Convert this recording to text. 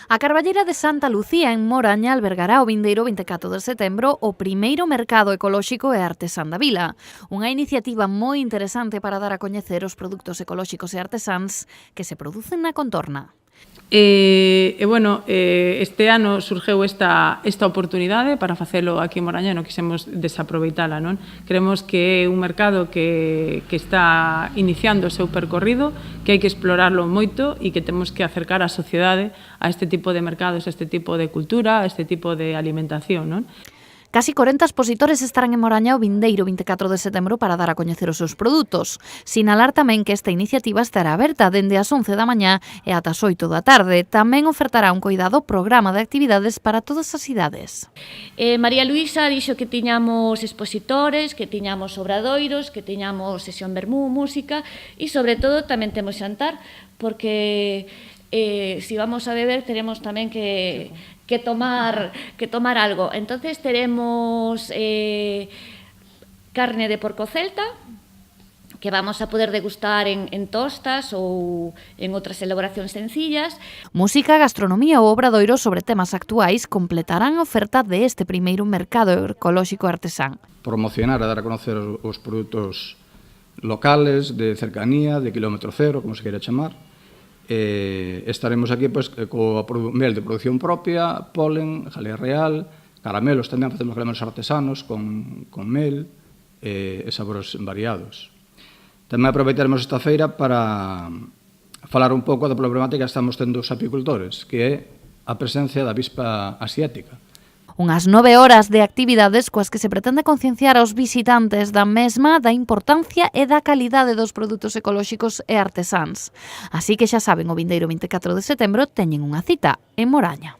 A Carballeira de Santa Lucía, en Moraña, albergará o vindeiro 24 de setembro o primeiro mercado ecolóxico e artesán da vila. Unha iniciativa moi interesante para dar a coñecer os produtos ecolóxicos e artesáns que se producen na contorna. Este ano surgeu esta oportunidade para facelo aquí en Moraña, non quixemos desaproveitala, non? Creemos que é un mercado que está iniciando o seu percorrido, que hai que explorarlo moito e que temos que acercar a sociedade a este tipo de mercados, a este tipo de cultura, a este tipo de alimentación, non? Casi 40 expositores estarán en Moraña o vindeiro 24 de setembro para dar a coñecer os seus produtos. Sinalar tamén que esta iniciativa estará aberta dende as 11 da mañá e ata as 8 da tarde. Tamén ofertará un coidado programa de actividades para todas as idades. María Luisa dixo que tiñamos expositores, que tiñamos obradoiros, que tiñamos sesión vermú, música e, sobre todo, tamén temos xantar, porque si vamos a beber teremos tamén que tomar algo. Entonces teremos carne de porco celta, que vamos a poder degustar en tostas ou en outras elaboracións sencillas. Música, gastronomía ou obradoiro sobre temas actuais completarán a oferta deste primeiro mercado ecolóxico artesán. Promocionar e dar a conocer os produtos locales, de cercanía, de quilómetro cero, como se queira chamar. Estaremos aquí co mel de producción propia, polen, jalea real, caramelos, tamén facemos caramelos artesanos con mel e sabores variados. Tamén aproveitaremos esta feira para falar un pouco da problemática que estamos tendo os apicultores, que é a presencia da avispa asiática. Unhas 9 horas de actividades coas que se pretende concienciar aos visitantes da mesma da importancia e da calidade dos produtos ecolóxicos e artesáns. Así que xa saben, o vindeiro 24 de setembro teñen unha cita en Moraña.